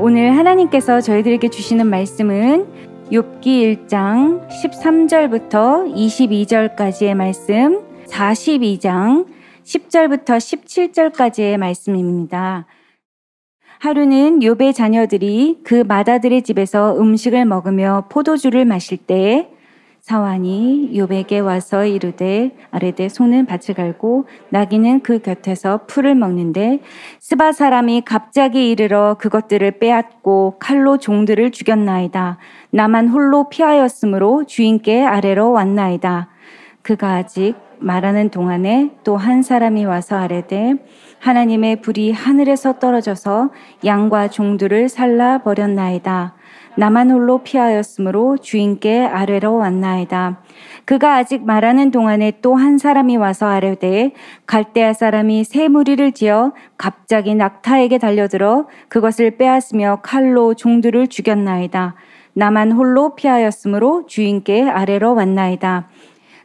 오늘 하나님께서 저희들에게 주시는 말씀은 욥기 1장 13절부터 22절까지의 말씀, 42장 10절부터 17절까지의 말씀입니다. 하루는 욥의 자녀들이 그 맏아들의 집에서 음식을 먹으며 포도주를 마실 때에 사환이 욥에게 와서 이르되 아뢰되 소는 밭을 갈고 나귀는 그 곁에서 풀을 먹는데 스바 사람이 갑자기 이르러 그것들을 빼앗고 칼로 종들을 죽였나이다. 나만 홀로 피하였으므로 주인께 아래로 왔나이다. 그가 아직 말하는 동안에 또 한 사람이 와서 아뢰되 하나님의 불이 하늘에서 떨어져서 양과 종들을 살라 버렸나이다. 나만 홀로 피하였으므로 주인께 아뢰러 왔나이다. 그가 아직 말하는 동안에 또 한 사람이 와서 아뢰되 갈대아 사람이 새 무리를 지어 갑자기 낙타에게 달려들어 그것을 빼앗으며 칼로 종들을 죽였나이다. 나만 홀로 피하였으므로 주인께 아뢰러 왔나이다.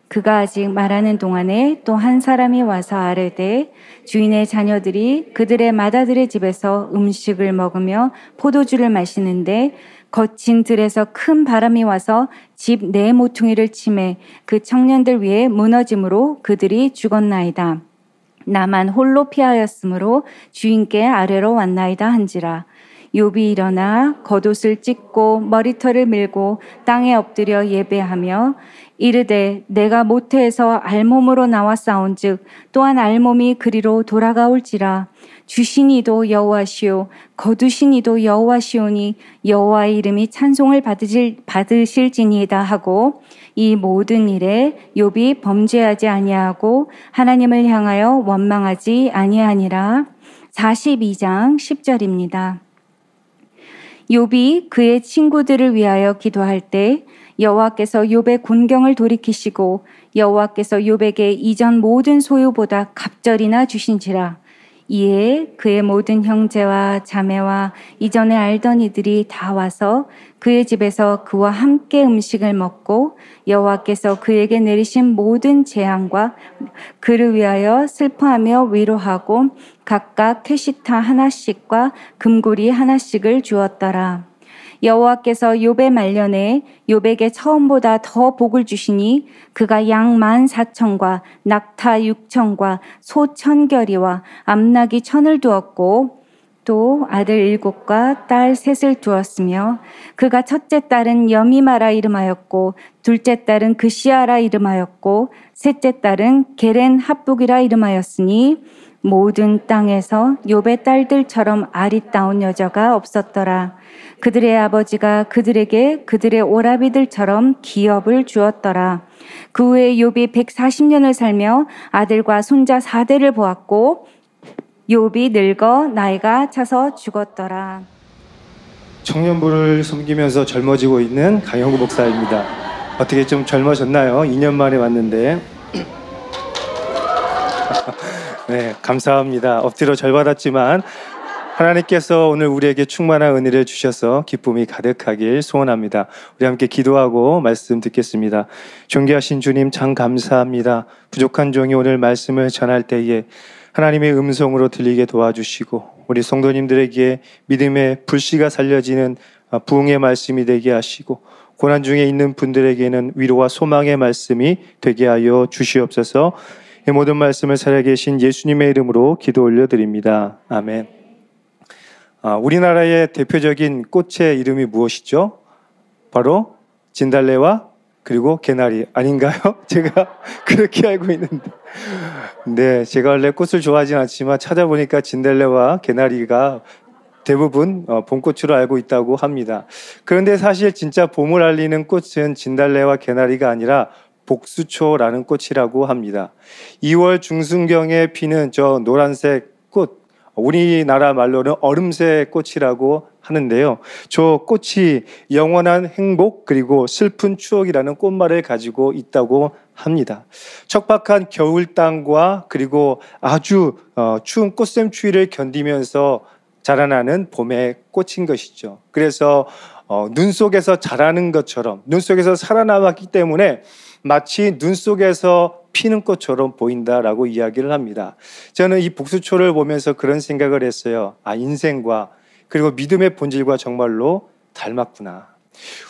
그가 아직 말하는 동안에 또 한 사람이 와서 아뢰되 주인의 자녀들이 그들의 맏아들의 집에서 음식을 먹으며 포도주를 마시는데 거친 들에서 큰 바람이 와서 집 네 모퉁이를 치매 그 청년들 위에 무너짐으로 그들이 죽었나이다. 나만 홀로 피하였으므로 주인께 아뢰러 왔나이다 한지라. 욥이 일어나 겉옷을 찢고 머리털을 밀고 땅에 엎드려 예배하며 이르되 내가 모태에서 알몸으로 나와 싸운즉 또한 알몸이 그리로 돌아가올지라. 주신 이도 여호와시오 거두신 이도 여호와시오니 여호와의 이름이 찬송을 받으실지니이다 하고 이 모든 일에 욥이 범죄하지 아니하고 하나님을 향하여 원망하지 아니하니라. 42장 10절입니다. 욥이 그의 친구들을 위하여 기도할 때 여호와께서 욥의 곤경을 돌이키시고 여호와께서 욥에게 이전 모든 소유보다 갑절이나 주신지라. 이에 그의 모든 형제와 자매와 이전에 알던 이들이 다 와서 그의 집에서 그와 함께 음식을 먹고 여호와께서 그에게 내리신 모든 재앙과 그를 위하여 슬퍼하며 위로하고 각각 캐시타 하나씩과 금고리 하나씩을 주었더라. 여호와께서 욥의 말년에 욥에게 처음보다 더 복을 주시니 그가 양 14,000과 낙타 6,000과 소 1,000결이와 암나귀 1,000을 두었고 또 아들 7과 딸 3을 두었으며 그가 첫째 딸은 여미마라 이름하였고 둘째 딸은 그시아라 이름하였고 셋째 딸은 게렌 합북이라 이름하였으니 모든 땅에서 욥의 딸들처럼 아리따운 여자가 없었더라. 그들의 아버지가 그들에게 그들의 오라비들처럼 기업을 주었더라. 그 후에 욥이 140년을 살며 아들과 손자 4대를 보았고 욥이 늙어 나이가 차서 죽었더라. 청년부를 섬기면서 젊어지고 있는 강영구 목사입니다. 어떻게 좀 젊어졌나요? 2년 만에 왔는데 네, 감사합니다. 엎드려 절 받았지만 하나님께서 오늘 우리에게 충만한 은혜를 주셔서 기쁨이 가득하길 소원합니다. 우리 함께 기도하고 말씀 듣겠습니다. 존귀하신 주님 참 감사합니다. 부족한 종이 오늘 말씀을 전할 때에 하나님의 음성으로 들리게 도와주시고 우리 성도님들에게 믿음의 불씨가 살려지는 부흥의 말씀이 되게 하시고 고난 중에 있는 분들에게는 위로와 소망의 말씀이 되게 하여 주시옵소서. 이 모든 말씀을 살아계신 예수님의 이름으로 기도 올려드립니다. 아멘. 우리나라의 대표적인 꽃의 이름이 무엇이죠? 바로 진달래와 그리고 개나리 아닌가요? 제가 그렇게 알고 있는데 네, 제가 원래 꽃을 좋아하진 않지만 찾아보니까 진달래와 개나리가 대부분 봄꽃으로 알고 있다고 합니다. 그런데 사실 진짜 봄을 알리는 꽃은 진달래와 개나리가 아니라 복수초라는 꽃이라고 합니다. 2월 중순경에 피는 저 노란색 꽃, 우리나라 말로는 얼음새 꽃이라고 하는데요. 저 꽃이 영원한 행복 그리고 슬픈 추억이라는 꽃말을 가지고 있다고 합니다. 척박한 겨울 땅과 그리고 아주 추운 꽃샘추위를 견디면서 자라나는 봄의 꽃인 것이죠. 그래서 눈 속에서 자라는 것처럼 눈 속에서 살아남았기 때문에 마치 눈 속에서 피는 꽃처럼 보인다라고 이야기를 합니다. 저는 이 복수초를 보면서 그런 생각을 했어요. 인생과 그리고 믿음의 본질과 정말로 닮았구나.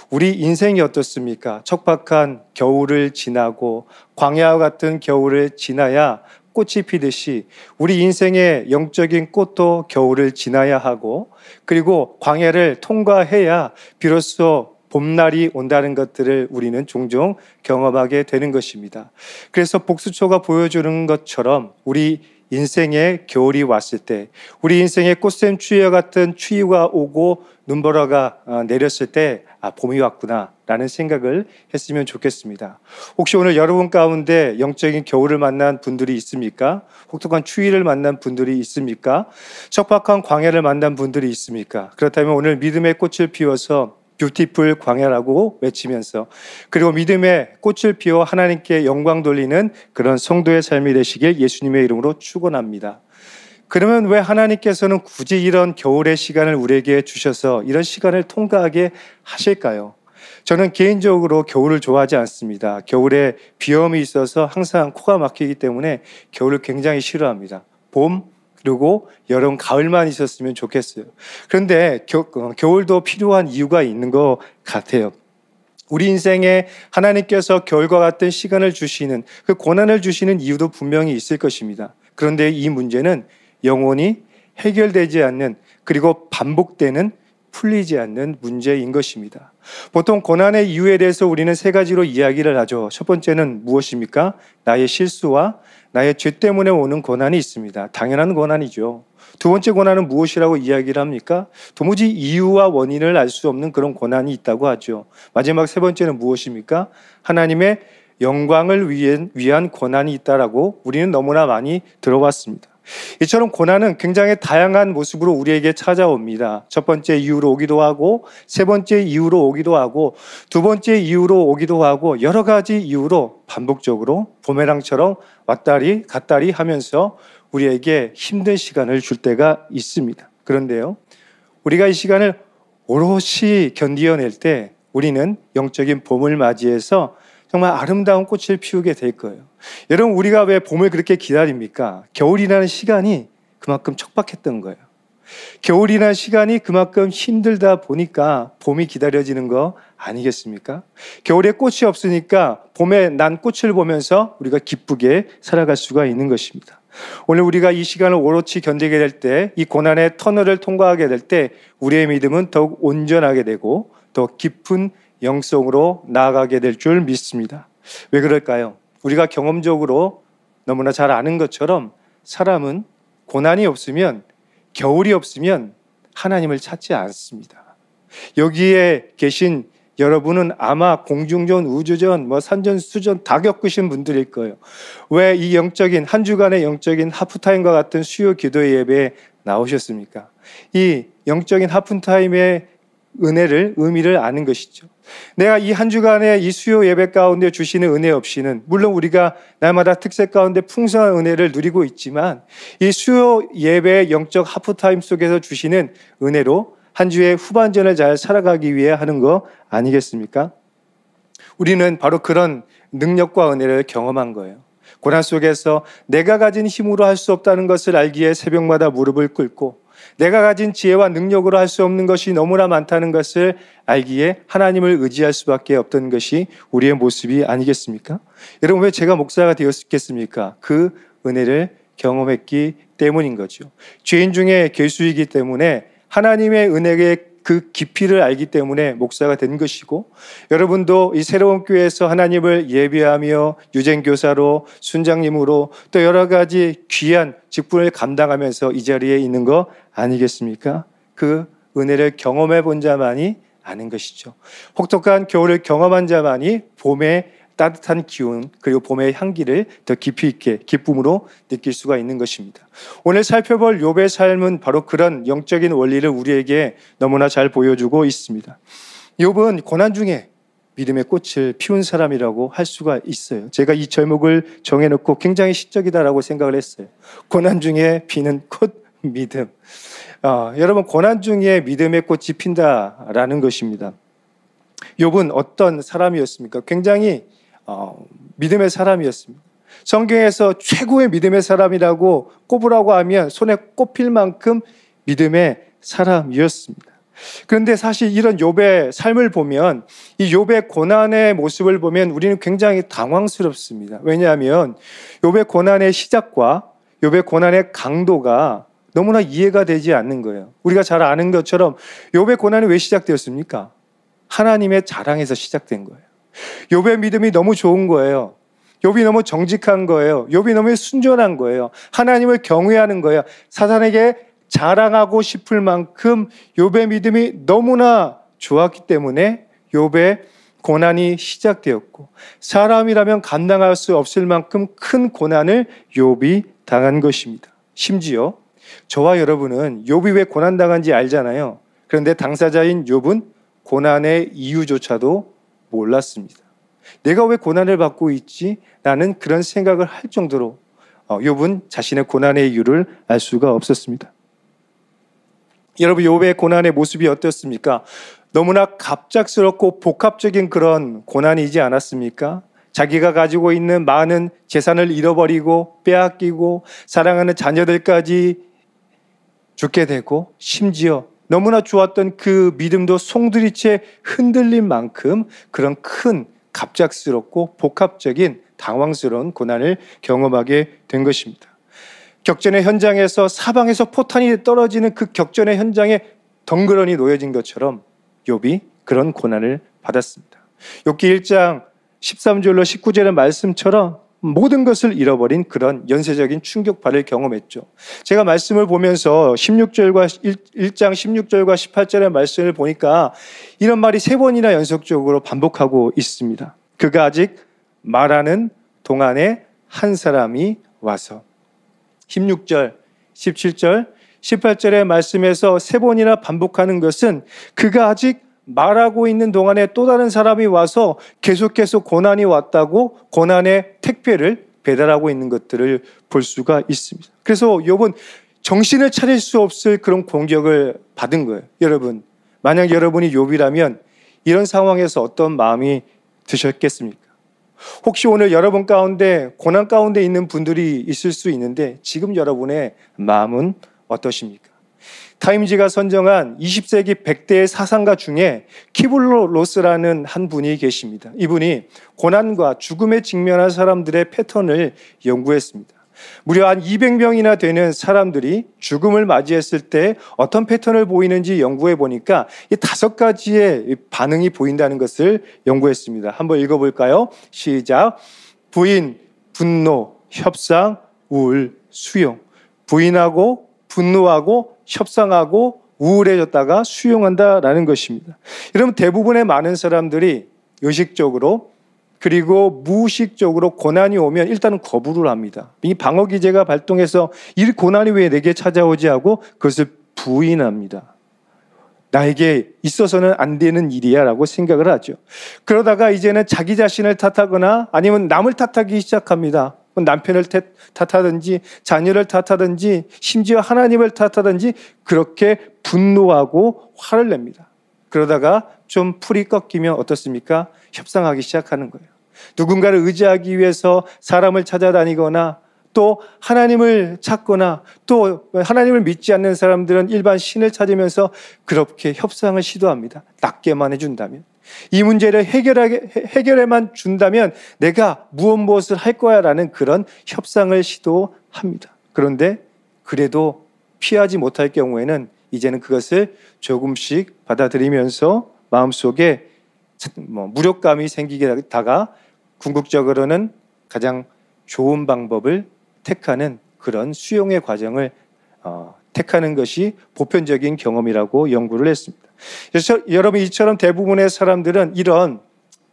우리 인생이 어떻습니까? 척박한 겨울을 지나고 광야와 같은 겨울을 지나야 꽃이 피듯이 우리 인생의 영적인 꽃도 겨울을 지나야 하고, 그리고 광야를 통과해야 비로소 봄날이 온다는 것들을 우리는 종종 경험하게 되는 것입니다. 그래서 복수초가 보여주는 것처럼 우리 인생의 겨울이 왔을 때, 우리 인생의 꽃샘 추위와 같은 추위가 오고 눈보라가 내렸을 때 봄이 왔구나 라는 생각을 했으면 좋겠습니다. 혹시 오늘 여러분 가운데 영적인 겨울을 만난 분들이 있습니까? 혹독한 추위를 만난 분들이 있습니까? 척박한 광야를 만난 분들이 있습니까? 그렇다면 오늘 믿음의 꽃을 피워서 뷰티풀 광야라고 외치면서, 그리고 믿음의 꽃을 피워 하나님께 영광 돌리는 그런 성도의 삶이 되시길 예수님의 이름으로 축원합니다. 그러면 왜 하나님께서는 굳이 이런 겨울의 시간을 우리에게 주셔서 이런 시간을 통과하게 하실까요? 저는 개인적으로 겨울을 좋아하지 않습니다. 겨울에 비염이 있어서 항상 코가 막히기 때문에 겨울을 굉장히 싫어합니다. 봄, 그리고 여름, 가을만 있었으면 좋겠어요. 그런데 겨울도 필요한 이유가 있는 것 같아요. 우리 인생에 하나님께서 겨울과 같은 시간을 주시는, 그 고난을 주시는 이유도 분명히 있을 것입니다. 그런데 이 문제는 영원히 해결되지 않는, 그리고 반복되는, 풀리지 않는 문제인 것입니다. 보통 고난의 이유에 대해서 우리는 세 가지로 이야기를 하죠. 첫 번째는 무엇입니까? 나의 실수와 나의 죄 때문에 오는 고난이 있습니다. 당연한 고난이죠. 두 번째 고난은 무엇이라고 이야기를 합니까? 도무지 이유와 원인을 알 수 없는 그런 고난이 있다고 하죠. 마지막 세 번째는 무엇입니까? 하나님의 영광을 위한 고난이 있다라고 우리는 너무나 많이 들어왔습니다. 이처럼 고난은 굉장히 다양한 모습으로 우리에게 찾아옵니다. 첫 번째 이유로 오기도 하고, 세 번째 이유로 오기도 하고, 두 번째 이유로 오기도 하고, 여러 가지 이유로 반복적으로 부메랑처럼 왔다리 갔다리 하면서 우리에게 힘든 시간을 줄 때가 있습니다. 그런데요, 우리가 이 시간을 오롯이 견디어낼 때 우리는 영적인 봄을 맞이해서 정말 아름다운 꽃을 피우게 될 거예요. 여러분, 우리가 왜 봄을 그렇게 기다립니까? 겨울이라는 시간이 그만큼 척박했던 거예요. 겨울이라는 시간이 그만큼 힘들다 보니까 봄이 기다려지는 거 아니겠습니까? 겨울에 꽃이 없으니까 봄에 난 꽃을 보면서 우리가 기쁘게 살아갈 수가 있는 것입니다. 오늘 우리가 이 시간을 오롯이 견디게 될 때, 이 고난의 터널을 통과하게 될 때 우리의 믿음은 더욱 온전하게 되고 더 깊은 영성으로 나아가게 될 줄 믿습니다. 왜 그럴까요? 우리가 경험적으로 너무나 잘 아는 것처럼 사람은 고난이 없으면, 겨울이 없으면 하나님을 찾지 않습니다. 여기에 계신 여러분은 아마 공중전, 우주전, 산전, 수전 다 겪으신 분들일 거예요. 왜 이 영적인 한 주간의 영적인 하프타임과 같은 수요 기도의 예배에 나오셨습니까? 이 영적인 하프타임의 은혜를, 의미를 아는 것이죠. 내가 이 한 주간의 이 수요 예배 가운데 주시는 은혜 없이는, 물론 우리가 날마다 특색 가운데 풍성한 은혜를 누리고 있지만, 이 수요 예배의 영적 하프타임 속에서 주시는 은혜로 한 주의 후반전을 잘 살아가기 위해 하는 거 아니겠습니까? 우리는 바로 그런 능력과 은혜를 경험한 거예요. 고난 속에서 내가 가진 힘으로 할 수 없다는 것을 알기에 새벽마다 무릎을 꿇고, 내가 가진 지혜와 능력으로 할 수 없는 것이 너무나 많다는 것을 알기에 하나님을 의지할 수밖에 없던 것이 우리의 모습이 아니겠습니까? 여러분, 왜 제가 목사가 되었겠습니까? 그 은혜를 경험했기 때문인 거죠. 죄인 중에 괴수이기 때문에 하나님의 은혜의 그 깊이를 알기 때문에 목사가 된 것이고, 여러분도 이 새로운 교회에서 하나님을 예배하며 유전교사로, 순장님으로 또 여러 가지 귀한 직분을 감당하면서 이 자리에 있는 거 아니겠습니까? 그 은혜를 경험해 본 자만이 아는 것이죠. 혹독한 겨울을 경험한 자만이 봄의 따뜻한 기운, 그리고 봄의 향기를 더 깊이 있게 기쁨으로 느낄 수가 있는 것입니다. 오늘 살펴볼 욥의 삶은 바로 그런 영적인 원리를 우리에게 너무나 잘 보여주고 있습니다. 욥은 고난 중에 믿음의 꽃을 피운 사람이라고 할 수가 있어요. 제가 이 제목을 정해놓고 굉장히 시적이다라고 생각을 했어요. 고난 중에 피는 꽃, 믿음. 여러분, 고난 중에 믿음의 꽃이 핀다라는 것입니다. 욥은 어떤 사람이었습니까? 굉장히 믿음의 사람이었습니다. 성경에서 최고의 믿음의 사람이라고 꼽으라고 하면 손에 꼽힐 만큼 믿음의 사람이었습니다. 그런데 사실 이런 욥의 삶을 보면, 이 욥의 고난의 모습을 보면 우리는 굉장히 당황스럽습니다. 왜냐하면 욥의 고난의 시작과 욥의 고난의 강도가 너무나 이해가 되지 않는 거예요. 우리가 잘 아는 것처럼 욥의 고난이 왜 시작되었습니까? 하나님의 자랑에서 시작된 거예요. 욥의 믿음이 너무 좋은 거예요. 욥이 너무 정직한 거예요. 욥이 너무 순전한 거예요. 하나님을 경외하는 거예요. 사탄에게 자랑하고 싶을 만큼 욥의 믿음이 너무나 좋았기 때문에 욥의 고난이 시작되었고, 사람이라면 감당할 수 없을 만큼 큰 고난을 욥이 당한 것입니다. 심지어 저와 여러분은 욥이 왜 고난당한지 알잖아요. 그런데 당사자인 욥은 고난의 이유조차도 몰랐습니다. 내가 왜 고난을 받고 있지? 라는 그런 생각을 할 정도로 욥은 자신의 고난의 이유를 알 수가 없었습니다. 여러분, 욥의 고난의 모습이 어떻습니까? 너무나 갑작스럽고 복합적인 그런 고난이지 않았습니까? 자기가 가지고 있는 많은 재산을 잃어버리고 빼앗기고 사랑하는 자녀들까지 죽게 되고, 심지어 너무나 좋았던 그 믿음도 송두리째 흔들린 만큼 그런 큰 갑작스럽고 복합적인 당황스러운 고난을 경험하게 된 것입니다. 격전의 현장에서 사방에서 포탄이 떨어지는 그 격전의 현장에 덩그러니 놓여진 것처럼 욥이 그런 고난을 받았습니다. 욥기 1장 13절로 19절의 말씀처럼 모든 것을 잃어버린 그런 연쇄적인 충격파를 경험했죠. 제가 말씀을 보면서 1장 16절과 18절의 말씀을 보니까 이런 말이 3번이나 연속적으로 반복하고 있습니다. 그가 아직 말하는 동안에 한 사람이 와서. 16절, 17절, 18절의 말씀에서 3번이나 반복하는 것은 그가 아직 말하고 있는 동안에 또 다른 사람이 와서 계속해서 고난이 왔다고 고난의 택배를 배달하고 있는 것들을 볼 수가 있습니다. 그래서 욥은 정신을 차릴 수 없을 그런 공격을 받은 거예요. 여러분, 만약 여러분이 욥이라면 이런 상황에서 어떤 마음이 드셨겠습니까? 혹시 오늘 여러분 가운데 고난 가운데 있는 분들이 있을 수 있는데 지금 여러분의 마음은 어떠십니까? 타임지가 선정한 20세기 100대의 사상가 중에 키블로로스라는 한 분이 계십니다. 이분이 고난과 죽음에 직면한 사람들의 패턴을 연구했습니다. 무려 한 200명이나 되는 사람들이 죽음을 맞이했을 때 어떤 패턴을 보이는지 연구해 보니까 이 5가지의 반응이 보인다는 것을 연구했습니다. 한번 읽어볼까요? 시작. 부인, 분노, 협상, 우울, 수용. 부인하고 분노하고 협상하고 우울해졌다가 수용한다라는 것입니다. 여러분, 대부분의 많은 사람들이 의식적으로 그리고 무의식적으로 고난이 오면 일단은 거부를 합니다. 이 방어 기제가 발동해서 이 고난이 왜 내게 찾아오지 하고 그것을 부인합니다. 나에게 있어서는 안 되는 일이야 라고 생각을 하죠. 그러다가 이제는 자기 자신을 탓하거나 아니면 남을 탓하기 시작합니다. 남편을 탓하든지 자녀를 탓하든지 심지어 하나님을 탓하든지 그렇게 분노하고 화를 냅니다. 그러다가 좀 풀이 꺾이면 어떻습니까? 협상하기 시작하는 거예요. 누군가를 의지하기 위해서 사람을 찾아다니거나 또 하나님을 찾거나 또 하나님을 믿지 않는 사람들은 일반 신을 찾으면서 그렇게 협상을 시도합니다. 낫게만 해준다면. 이 문제를 해결해만 준다면 내가 무엇을 할 거야 라는 그런 협상을 시도합니다. 그런데 그래도 피하지 못할 경우에는 이제는 그것을 조금씩 받아들이면서 마음속에 무력감이 생기다가 궁극적으로는 가장 좋은 방법을 택하는 그런 수용의 과정을 택하는 것이 보편적인 경험이라고 연구를 했습니다. 그래서 여러분, 이처럼 대부분의 사람들은 이런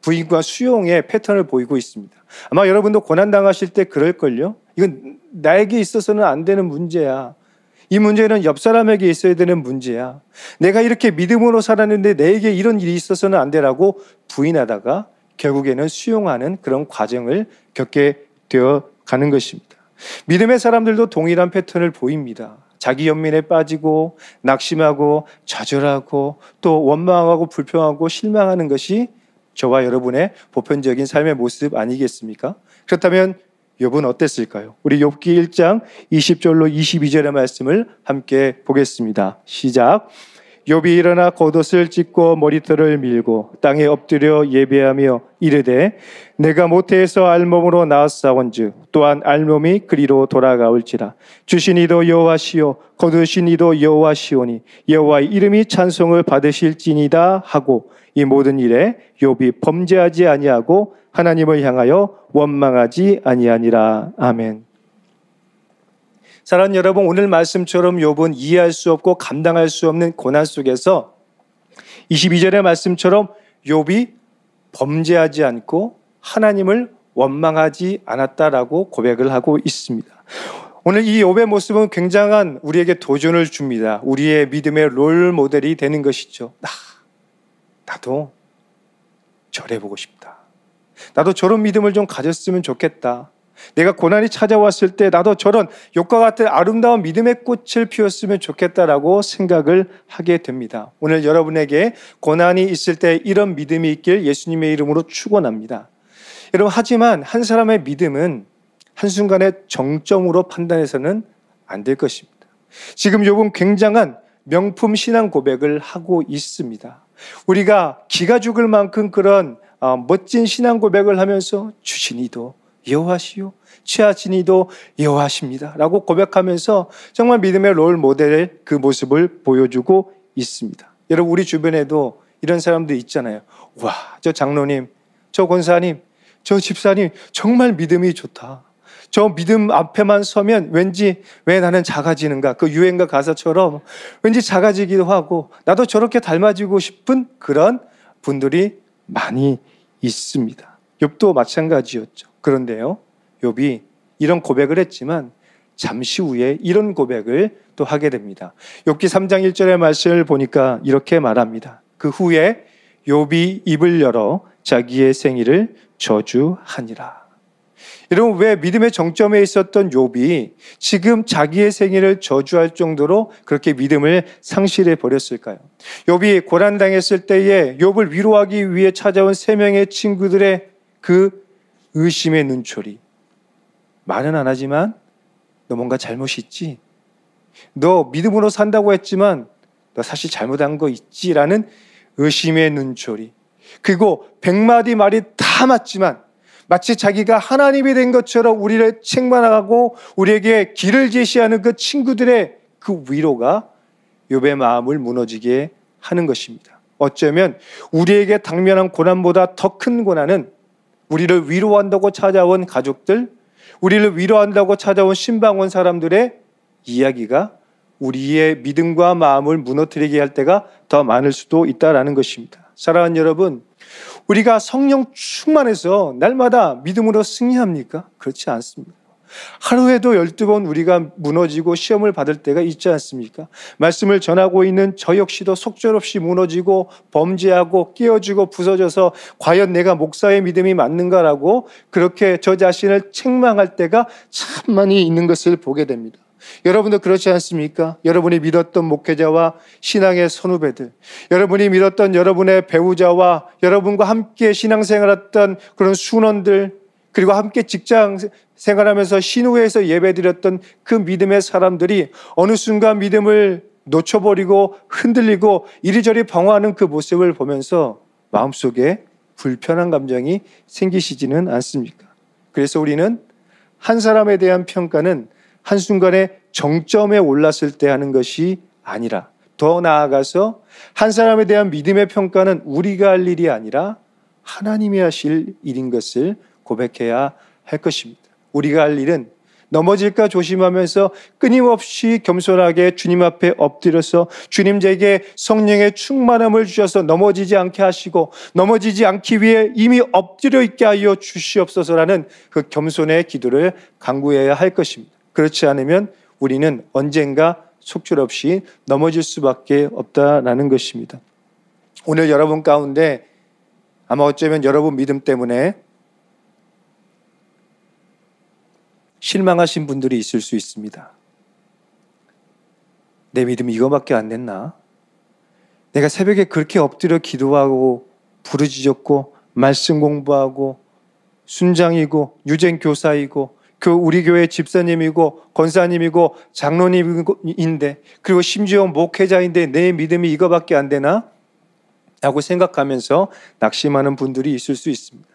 부인과 수용의 패턴을 보이고 있습니다. 아마 여러분도 고난당하실 때 그럴걸요? 이건 나에게 있어서는 안 되는 문제야. 이 문제는 옆 사람에게 있어야 되는 문제야. 내가 이렇게 믿음으로 살았는데 내게 이런 일이 있어서는 안 되라고 부인하다가 결국에는 수용하는 그런 과정을 겪게 되어 가는 것입니다. 믿음의 사람들도 동일한 패턴을 보입니다. 자기 연민에 빠지고 낙심하고 좌절하고 또 원망하고 불평하고 실망하는 것이 저와 여러분의 보편적인 삶의 모습 아니겠습니까? 그렇다면 욥은 어땠을까요? 우리 욥기 1장 20절로 22절의 말씀을 함께 보겠습니다. 시작. 욥이 일어나 겉옷을 찢고 머리털을 밀고 땅에 엎드려 예배하며 이르되 내가 모태에서 알몸으로 나았사온즉 또한 알몸이 그리로 돌아가올지라. 주신 이도 여호와시요 거두신 이도 여호와시오니 여호와의 이름이 찬송을 받으실지니이다 하고 이 모든 일에 욥이 범죄하지 아니하고 하나님을 향하여 원망하지 아니하니라. 아멘. 사랑하는 여러분, 오늘 말씀처럼 욥은 이해할 수 없고 감당할 수 없는 고난 속에서 22절의 말씀처럼 욥이 범죄하지 않고 하나님을 원망하지 않았다라고 고백을 하고 있습니다. 오늘 이 욥의 모습은 굉장한 우리에게 도전을 줍니다. 우리의 믿음의 롤 모델이 되는 것이죠. 나도 저래보고 싶다. 나도 저런 믿음을 좀 가졌으면 좋겠다. 내가 고난이 찾아왔을 때 나도 저런 욥과 같은 아름다운 믿음의 꽃을 피웠으면 좋겠다라고 생각을 하게 됩니다. 오늘 여러분에게 고난이 있을 때 이런 믿음이 있길 예수님의 이름으로 축원합니다. 여러분, 하지만 한 사람의 믿음은 한순간에 정점으로 판단해서는 안 될 것입니다. 지금 욥은 굉장한 명품 신앙 고백을 하고 있습니다. 우리가 기가 죽을 만큼 그런 멋진 신앙 고백을 하면서 주신 이도 여호와시요 취하신 이도 여호와십니다 라고 고백하면서 정말 믿음의 롤 모델의 그 모습을 보여주고 있습니다. 여러분, 우리 주변에도 이런 사람들 있잖아요. 와, 저 장로님, 저 권사님, 저 집사님 정말 믿음이 좋다. 저 믿음 앞에만 서면 왠지 왜 나는 작아지는가, 그 유행가 가사처럼 왠지 작아지기도 하고 나도 저렇게 닮아지고 싶은 그런 분들이 많이 있습니다. 욥도 마찬가지였죠. 그런데요, 욥이 이런 고백을 했지만 잠시 후에 이런 고백을 또 하게 됩니다. 욥기 3장 1절의 말씀을 보니까 이렇게 말합니다. 그 후에 욥이 입을 열어 자기의 생일을 저주하니라. 여러분, 왜 믿음의 정점에 있었던 욥이 지금 자기의 생일을 저주할 정도로 그렇게 믿음을 상실해 버렸을까요? 욥이 고난당했을 때에 욥을 위로하기 위해 찾아온 3명의 친구들의 그 의심의 눈초리. 말은 안 하지만 너 뭔가 잘못이 있지? 너 믿음으로 산다고 했지만 너 사실 잘못한 거 있지? 라는 의심의 눈초리. 그리고 100마디 말이 다 맞지만 마치 자기가 하나님이 된 것처럼 우리를 책망하고 우리에게 길을 제시하는 그 친구들의 그 위로가 욥의 마음을 무너지게 하는 것입니다. 어쩌면 우리에게 당면한 고난보다 더 큰 고난은 우리를 위로한다고 찾아온 가족들, 우리를 위로한다고 찾아온 신방원 사람들의 이야기가 우리의 믿음과 마음을 무너뜨리게 할 때가 더 많을 수도 있다는 것입니다. 사랑하는 여러분, 우리가 성령 충만해서 날마다 믿음으로 승리합니까? 그렇지 않습니다. 하루에도 12번 우리가 무너지고 시험을 받을 때가 있지 않습니까? 말씀을 전하고 있는 저 역시도 속절없이 무너지고 범죄하고 깨어지고 부서져서 과연 내가 목사의 믿음이 맞는가라고 그렇게 저 자신을 책망할 때가 참 많이 있는 것을 보게 됩니다. 여러분도 그렇지 않습니까? 여러분이 믿었던 목회자와 신앙의 선후배들, 여러분이 믿었던 여러분의 배우자와 여러분과 함께 신앙생활했던 그런 순원들, 그리고 함께 직장 생활하면서 신우회에서 예배드렸던 그 믿음의 사람들이 어느 순간 믿음을 놓쳐버리고 흔들리고 이리저리 방황하는 그 모습을 보면서 마음속에 불편한 감정이 생기시지는 않습니까? 그래서 우리는 한 사람에 대한 평가는 한순간에 정점에 올랐을 때 하는 것이 아니라 더 나아가서 한 사람에 대한 믿음의 평가는 우리가 할 일이 아니라 하나님이 하실 일인 것을 고백해야 할 것입니다. 우리가 할 일은 넘어질까 조심하면서 끊임없이 겸손하게 주님 앞에 엎드려서 주님 제게 성령의 충만함을 주셔서 넘어지지 않게 하시고 넘어지지 않기 위해 이미 엎드려 있게 하여 주시옵소서라는 그 겸손의 기도를 간구해야 할 것입니다. 그렇지 않으면 우리는 언젠가 속절없이 넘어질 수밖에 없다라는 것입니다. 오늘 여러분 가운데 아마 어쩌면 여러분 믿음 때문에 실망하신 분들이 있을 수 있습니다. 내 믿음이 이거밖에 안 됐나? 내가 새벽에 그렇게 엎드려 기도하고 부르짖었고 말씀 공부하고 순장이고 유쟁 교사이고 우리 교회 집사님이고 권사님이고 장로님인데 그리고 심지어 목회자인데 내 믿음이 이거밖에 안 되나? 라고 생각하면서 낙심하는 분들이 있을 수 있습니다.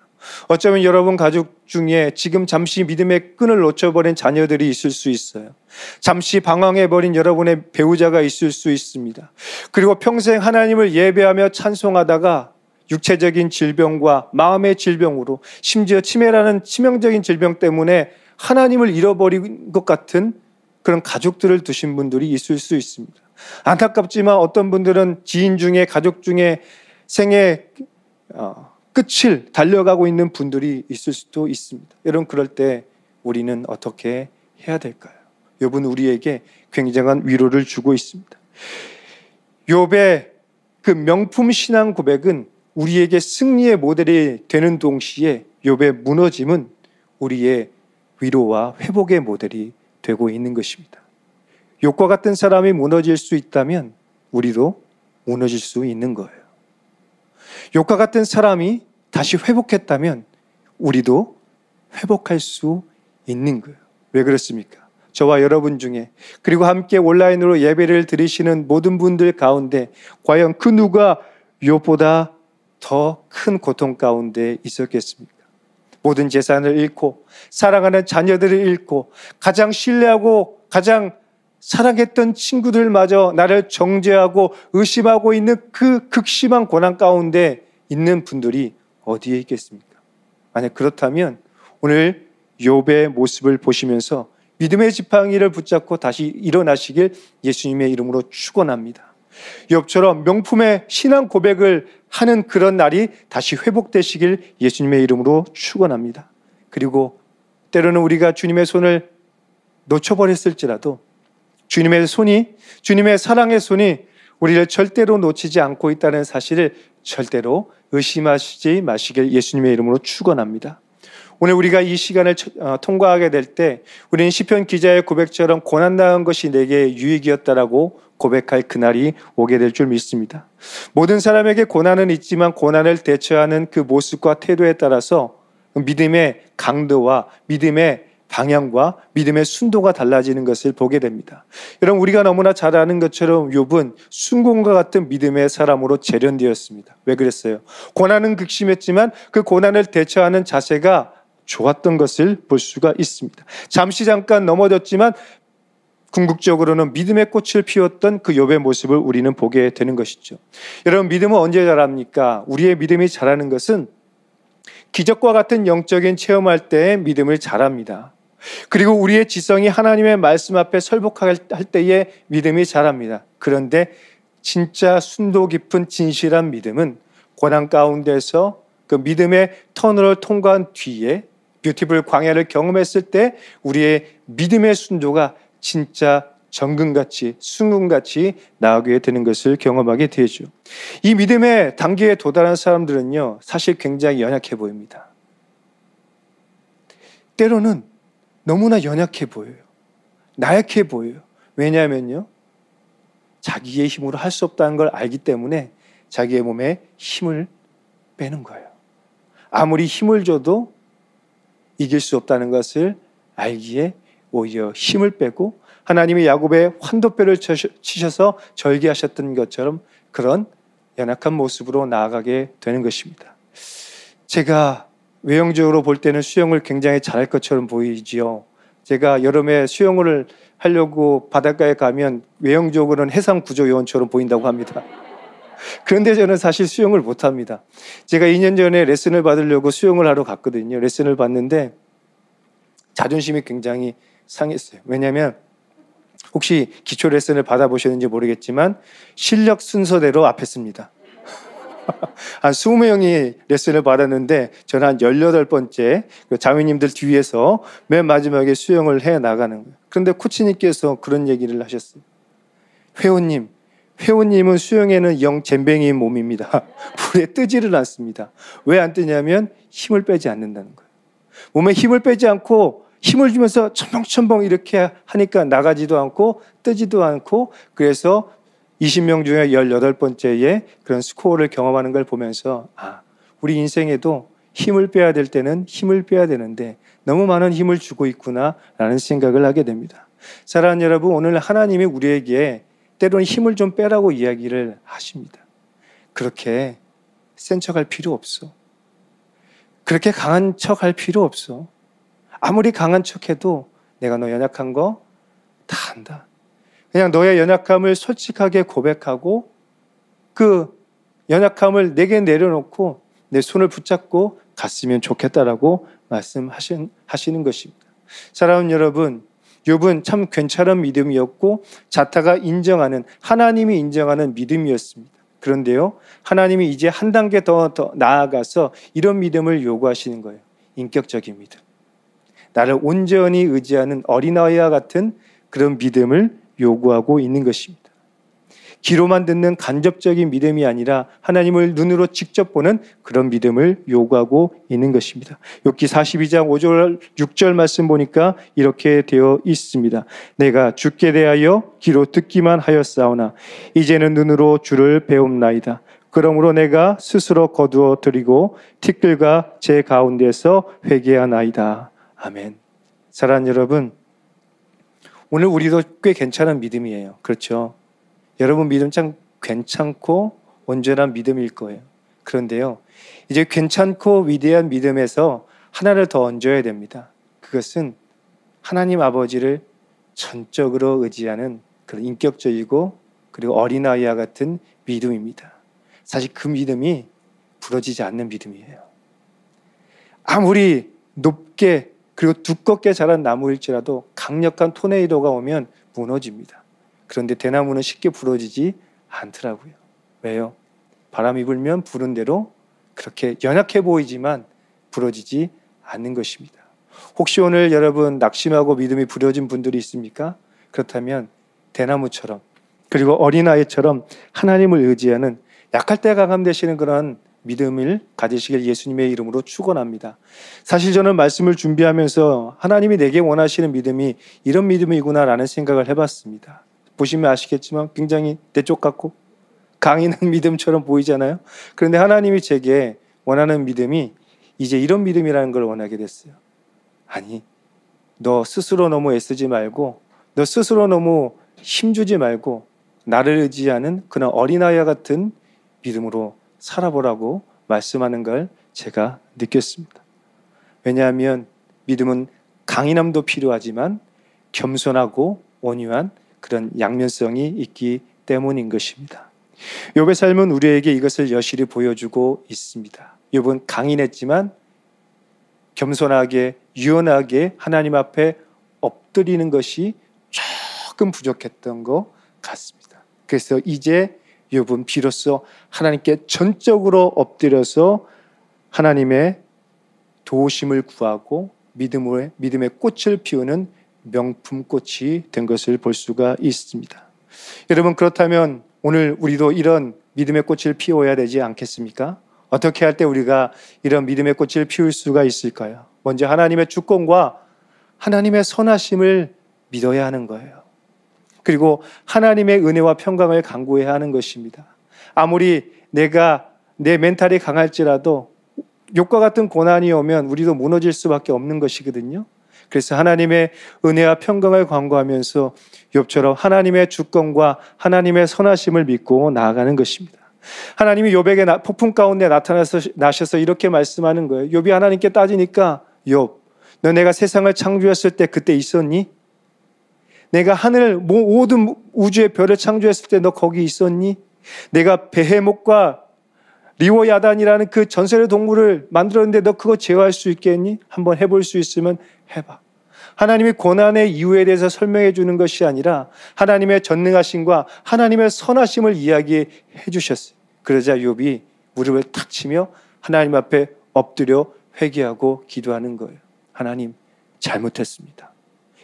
어쩌면 여러분 가족 중에 지금 잠시 믿음의 끈을 놓쳐버린 자녀들이 있을 수 있어요. 잠시 방황해버린 여러분의 배우자가 있을 수 있습니다. 그리고 평생 하나님을 예배하며 찬송하다가 육체적인 질병과 마음의 질병으로 심지어 치매라는 치명적인 질병 때문에 하나님을 잃어버린 것 같은 그런 가족들을 두신 분들이 있을 수 있습니다. 안타깝지만 어떤 분들은 지인 중에 가족 중에 생애 끝을 달려가고 있는 분들이 있을 수도 있습니다. 여러분 그럴 때 우리는 어떻게 해야 될까요? 욥은 우리에게 굉장한 위로를 주고 있습니다. 욥의 그 명품 신앙 고백은 우리에게 승리의 모델이 되는 동시에 욥의 무너짐은 우리의 위로와 회복의 모델이 되고 있는 것입니다. 욥과 같은 사람이 무너질 수 있다면 우리도 무너질 수 있는 거예요. 욥과 같은 사람이 다시 회복했다면 우리도 회복할 수 있는 거예요. 왜 그렇습니까? 저와 여러분 중에 그리고 함께 온라인으로 예배를 드리시는 모든 분들 가운데 과연 그 누가 욥보다 더 큰 고통 가운데 있었겠습니까? 모든 재산을 잃고 사랑하는 자녀들을 잃고 가장 신뢰하고 가장 사랑했던 친구들마저 나를 정죄하고 의심하고 있는 그 극심한 고난 가운데 있는 분들이 어디에 있겠습니까? 만약 그렇다면 오늘 욥의 모습을 보시면서 믿음의 지팡이를 붙잡고 다시 일어나시길 예수님의 이름으로 축원합니다. 욥처럼 명품의 신앙 고백을 하는 그런 날이 다시 회복되시길 예수님의 이름으로 축원합니다. 그리고 때로는 우리가 주님의 손을 놓쳐버렸을지라도 주님의 손이, 주님의 사랑의 손이 우리를 절대로 놓치지 않고 있다는 사실을 절대로 의심하시지 마시길 예수님의 이름으로 축원합니다. 오늘 우리가 이 시간을 통과하게 될 때 우리는 시편 기자의 고백처럼 고난당한 것이 내게 유익이었다라고 고백할 그날이 오게 될 줄 믿습니다. 모든 사람에게 고난은 있지만 고난을 대처하는 그 모습과 태도에 따라서 믿음의 강도와 믿음의 방향과 믿음의 순도가 달라지는 것을 보게 됩니다. 여러분 우리가 너무나 잘 아는 것처럼 욥은 순공과 같은 믿음의 사람으로 재련되었습니다. 왜 그랬어요? 고난은 극심했지만 그 고난을 대처하는 자세가 좋았던 것을 볼 수가 있습니다. 잠시 잠깐 넘어졌지만 궁극적으로는 믿음의 꽃을 피웠던 그 욥의 모습을 우리는 보게 되는 것이죠. 여러분 믿음은 언제 자랍니까? 우리의 믿음이 자라는 것은 기적과 같은 영적인 체험할 때 믿음을 자랍니다. 그리고 우리의 지성이 하나님의 말씀 앞에 설복할 때에 믿음이 자랍니다. 그런데 진짜 순도 깊은 진실한 믿음은 고난 가운데서 그 믿음의 터널을 통과한 뒤에 뷰티풀 광야를 경험했을 때 우리의 믿음의 순도가 진짜 정금같이 순금같이 나오게 되는 것을 경험하게 되죠. 이 믿음의 단계에 도달한 사람들은요 사실 굉장히 연약해 보입니다. 때로는 너무나 연약해 보여요. 나약해 보여요. 왜냐하면요 자기의 힘으로 할 수 없다는 걸 알기 때문에 자기의 몸에 힘을 빼는 거예요. 아무리 힘을 줘도 이길 수 없다는 것을 알기에 오히려 힘을 빼고 하나님이 야곱의 환도뼈를 치셔서 절개하셨던 것처럼 그런 연약한 모습으로 나아가게 되는 것입니다. 제가 외형적으로 볼 때는 수영을 굉장히 잘할 것처럼 보이지요. 제가 여름에 수영을 하려고 바닷가에 가면 외형적으로는 해상구조요원처럼 보인다고 합니다. 그런데 저는 사실 수영을 못합니다. 제가 2년 전에 레슨을 받으려고 수영을 하러 갔거든요. 레슨을 받는데 자존심이 굉장히 상했어요. 왜냐하면 혹시 기초 레슨을 받아보셨는지 모르겠지만 실력 순서대로 앞에 씁니다. 한 20명이 레슨을 받았는데 저는 한 18번째 자매님들 뒤에서 맨 마지막에 수영을 해 나가는 거예요. 그런데 코치님께서 그런 얘기를 하셨어요. 회원님은 수영에는 영 잼뱅이인 몸입니다. 물에 뜨지를 않습니다. 왜 안 뜨냐면 힘을 빼지 않는다는 거예요. 몸에 힘을 빼지 않고 힘을 주면서 첨벙첨벙 이렇게 하니까 나가지도 않고 뜨지도 않고 그래서 20명 중에 18번째에 그런 스코어를 경험하는 걸 보면서 우리 인생에도 힘을 빼야 될 때는 힘을 빼야 되는데 너무 많은 힘을 주고 있구나라는 생각을 하게 됩니다. 사랑하는 여러분, 오늘 하나님이 우리에게 때로는 힘을 좀 빼라고 이야기를 하십니다. 그렇게 센 척할 필요 없어. 그렇게 강한 척할 필요 없어. 아무리 강한 척해도 내가 너 연약한 거 다 안다. 그냥 너의 연약함을 솔직하게 고백하고 그 연약함을 내게 내려놓고 내 손을 붙잡고 갔으면 좋겠다라고 말씀하시는 것입니다. 사랑하는 여러분, 욥은 참 괜찮은 믿음이었고 자타가 인정하는, 하나님이 인정하는 믿음이었습니다. 그런데요, 하나님이 이제 한 단계 더 나아가서 이런 믿음을 요구하시는 거예요. 인격적인 믿음. 나를 온전히 의지하는 어린아이와 같은 그런 믿음을 요구하고 있는 것입니다. 귀로만 듣는 간접적인 믿음이 아니라 하나님을 눈으로 직접 보는 그런 믿음을 요구하고 있는 것입니다. 욥기 42장 5절 6절 말씀 보니까 이렇게 되어 있습니다. 내가 주께 대하여 귀로 듣기만 하였사오나 이제는 눈으로 주를 배움나이다. 그러므로 내가 스스로 거두어 드리고 티끌과 제 가운데서 회개하나이다. 아멘. 사랑하는 여러분, 오늘 우리도 꽤 괜찮은 믿음이에요. 그렇죠? 여러분 믿음 참 괜찮고 온전한 믿음일 거예요. 그런데요, 이제 괜찮고 위대한 믿음에서 하나를 더 얹어야 됩니다. 그것은 하나님 아버지를 전적으로 의지하는 그런 인격적이고 그리고 어린아이와 같은 믿음입니다. 사실 그 믿음이 부러지지 않는 믿음이에요. 아무리 높게 그리고 두껍게 자란 나무일지라도 강력한 토네이도가 오면 무너집니다. 그런데 대나무는 쉽게 부러지지 않더라고요. 왜요? 바람이 불면 부는 대로 그렇게 연약해 보이지만 부러지지 않는 것입니다. 혹시 오늘 여러분 낙심하고 믿음이 부러진 분들이 있습니까? 그렇다면 대나무처럼 그리고 어린아이처럼 하나님을 의지하는 약할 때 강함되시는 그런 믿음을 가지시길 예수님의 이름으로 축원합니다. 사실 저는 말씀을 준비하면서 하나님이 내게 원하시는 믿음이 이런 믿음이구나라는 생각을 해봤습니다. 보시면 아시겠지만 굉장히 내쪽 같고 강인한 믿음처럼 보이잖아요. 그런데 하나님이 제게 원하는 믿음이 이제 이런 믿음이라는 걸 원하게 됐어요. 아니, 너 스스로 너무 애쓰지 말고 너 스스로 너무 힘주지 말고 나를 의지하는 그런 어린아이와 같은 믿음으로 살아보라고 말씀하는 걸 제가 느꼈습니다. 왜냐하면 믿음은 강인함도 필요하지만 겸손하고 온유한 그런 양면성이 있기 때문인 것입니다. 욥의 삶은 우리에게 이것을 여실히 보여주고 있습니다. 욥은 강인했지만 겸손하게 유연하게 하나님 앞에 엎드리는 것이 조금 부족했던 것 같습니다. 그래서 이제 욥은 비로소 하나님께 전적으로 엎드려서 하나님의 도우심을 구하고 믿음의 꽃을 피우는 명품꽃이 된 것을 볼 수가 있습니다. 여러분, 그렇다면 오늘 우리도 이런 믿음의 꽃을 피워야 되지 않겠습니까? 어떻게 할 때 우리가 이런 믿음의 꽃을 피울 수가 있을까요? 먼저 하나님의 주권과 하나님의 선하심을 믿어야 하는 거예요. 그리고 하나님의 은혜와 평강을 간구해야 하는 것입니다. 아무리 내 멘탈이 강할지라도 욥과 같은 고난이 오면 우리도 무너질 수밖에 없는 것이거든요. 그래서 하나님의 은혜와 평강을 간구하면서 욥처럼 하나님의 주권과 하나님의 선하심을 믿고 나아가는 것입니다. 하나님이 욥에게 폭풍 가운데 나셔서 이렇게 말씀하는 거예요. 욥이 하나님께 따지니까 욥, 너 내가 세상을 창조했을 때 그때 있었니? 내가 하늘 모든 우주의 별을 창조했을 때 너 거기 있었니? 내가 베헤못과 리워야단이라는 그 전설의 동물을 만들었는데 너 그거 제어할 수 있겠니? 한번 해볼 수 있으면 해봐. 하나님이 고난의 이유에 대해서 설명해 주는 것이 아니라 하나님의 전능하심과 하나님의 선하심을 이야기해 주셨어요. 그러자 욥이 무릎을 탁 치며 하나님 앞에 엎드려 회개하고 기도하는 거예요. 하나님, 잘못했습니다.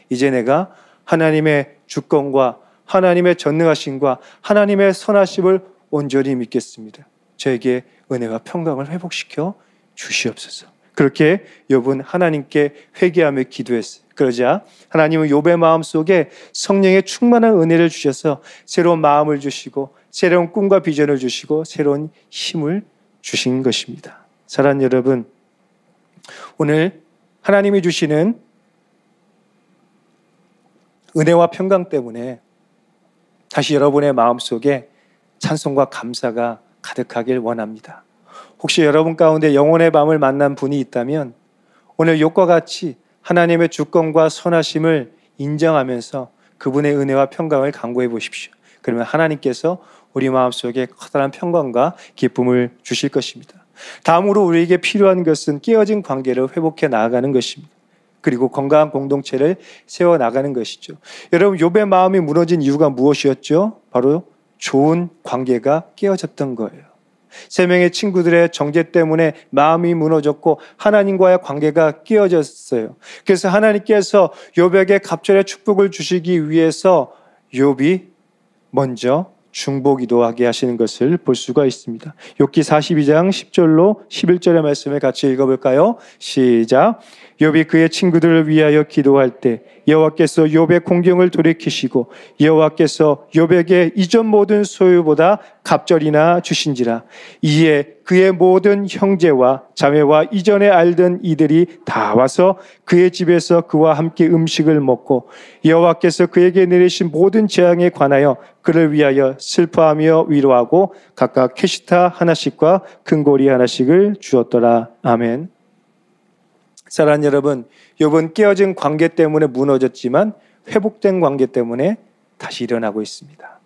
이제 내가 하나님의 주권과 하나님의 전능하심과 하나님의 선하심을 온전히 믿겠습니다. 저에게 은혜와 평강을 회복시켜 주시옵소서. 그렇게 욥은 하나님께 회개하며 기도했어요. 그러자 하나님은 욥의 마음속에 성령의 충만한 은혜를 주셔서 새로운 마음을 주시고 새로운 꿈과 비전을 주시고 새로운 힘을 주신 것입니다. 사랑하는 여러분, 오늘 하나님이 주시는 은혜와 평강 때문에 다시 여러분의 마음속에 찬송과 감사가 가득하길 원합니다. 혹시 여러분 가운데 영혼의 밤을 만난 분이 있다면 오늘 욥과 같이 하나님의 주권과 선하심을 인정하면서 그분의 은혜와 평강을 간구해 보십시오. 그러면 하나님께서 우리 마음속에 커다란 평강과 기쁨을 주실 것입니다. 다음으로 우리에게 필요한 것은 깨어진 관계를 회복해 나아가는 것입니다. 그리고 건강한 공동체를 세워나가는 것이죠. 여러분, 욥의 마음이 무너진 이유가 무엇이었죠? 바로 좋은 관계가 깨어졌던 거예요. 세 명의 친구들의 정죄 때문에 마음이 무너졌고 하나님과의 관계가 깨어졌어요. 그래서 하나님께서 욥에게 갑절의 축복을 주시기 위해서 욥이 먼저 중보기도하게 하시는 것을 볼 수가 있습니다. 욥기 42장 10절로 11절의 말씀을 같이 읽어볼까요? 시작. 욥이 그의 친구들을 위하여 기도할 때 여호와께서 욥의 공경을 돌이키시고 여호와께서 욥에게 이전 모든 소유보다 갑절이나 주신지라. 이에 그의 모든 형제와 자매와 이전에 알던 이들이 다 와서 그의 집에서 그와 함께 음식을 먹고 여호와께서 그에게 내리신 모든 재앙에 관하여 그를 위하여 슬퍼하며 위로하고 각각 캐시타 하나씩과 금고리 하나씩을 주었더라. 아멘. 사랑하는 여러분, 욥은 깨어진 관계 때문에 무너졌지만 회복된 관계 때문에 다시 일어나고 있습니다.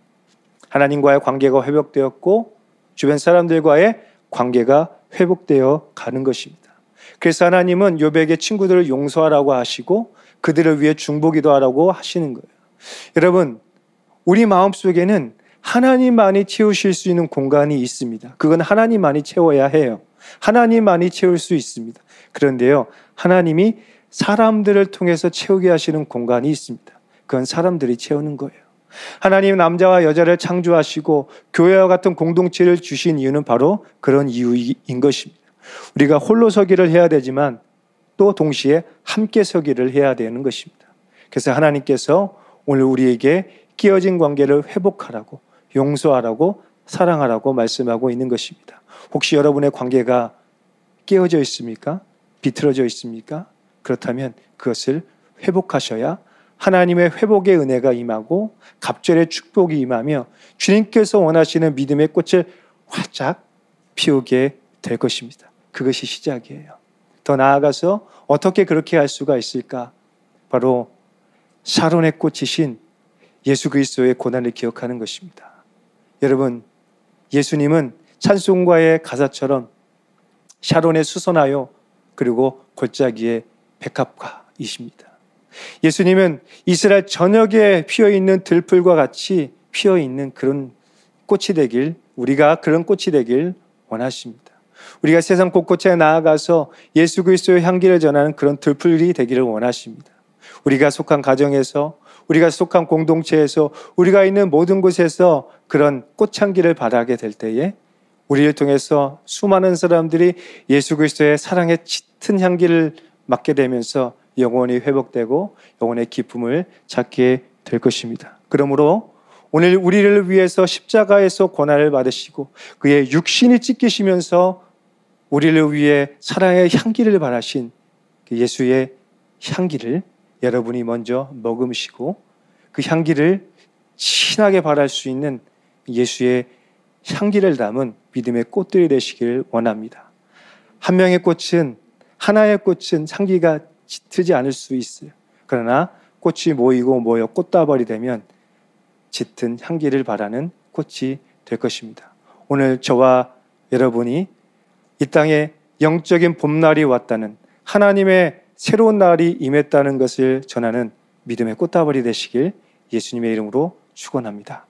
하나님과의 관계가 회복되었고 주변 사람들과의 관계가 회복되어 가는 것입니다. 그래서 하나님은 욥에게 친구들을 용서하라고 하시고 그들을 위해 중보기도하라고 하시는 거예요. 여러분, 우리 마음속에는 하나님만이 채우실 수 있는 공간이 있습니다. 그건 하나님만이 채워야 해요. 하나님만이 채울 수 있습니다. 그런데요, 하나님이 사람들을 통해서 채우게 하시는 공간이 있습니다. 그건 사람들이 채우는 거예요. 하나님 남자와 여자를 창조하시고 교회와 같은 공동체를 주신 이유는 바로 그런 이유인 것입니다. 우리가 홀로 서기를 해야 되지만 또 동시에 함께 서기를 해야 되는 것입니다. 그래서 하나님께서 오늘 우리에게 깨어진 관계를 회복하라고, 용서하라고, 사랑하라고 말씀하고 있는 것입니다. 혹시 여러분의 관계가 깨어져 있습니까? 비틀어져 있습니까? 그렇다면 그것을 회복하셔야 하나님의 회복의 은혜가 임하고 갑절의 축복이 임하며 주님께서 원하시는 믿음의 꽃을 활짝 피우게 될 것입니다. 그것이 시작이에요. 더 나아가서 어떻게 그렇게 할 수가 있을까? 바로 샤론의 꽃이신 예수 그리스도의 고난을 기억하는 것입니다. 여러분, 예수님은 찬송가의 가사처럼 샤론에 수선하여 그리고 골짜기의 백합화이십니다. 예수님은 이스라엘 전역에 피어있는 들풀과 같이 피어있는 그런 꽃이 되길, 우리가 그런 꽃이 되길 원하십니다. 우리가 세상 곳곳에 나아가서 예수 그리스도의 향기를 전하는 그런 들풀이 되기를 원하십니다. 우리가 속한 가정에서, 우리가 속한 공동체에서, 우리가 있는 모든 곳에서 그런 꽃향기를 발하게 될 때에 우리를 통해서 수많은 사람들이 예수 그리스도의 사랑의 짙은 향기를 맡게 되면서 영혼이 회복되고 영혼의 기쁨을 찾게 될 것입니다. 그러므로 오늘 우리를 위해서 십자가에서 고난을 받으시고 그의 육신이 찢기시면서 우리를 위해 사랑의 향기를 발하신 그 예수의 향기를 여러분이 먼저 머금으시고 그 향기를 진하게 발할 수 있는 예수의 향기를 담은 믿음의 꽃들이 되시길 원합니다. 한 명의 꽃은, 하나의 꽃은 향기가 짙지 않을 수 있어요. 그러나 꽃이 모이고 모여 꽃다발이 되면 짙은 향기를 발하는 꽃이 될 것입니다. 오늘 저와 여러분이 이 땅에 영적인 봄날이 왔다는, 하나님의 새로운 날이 임했다는 것을 전하는 믿음의 꽃다발이 되시길 예수님의 이름으로 축원합니다.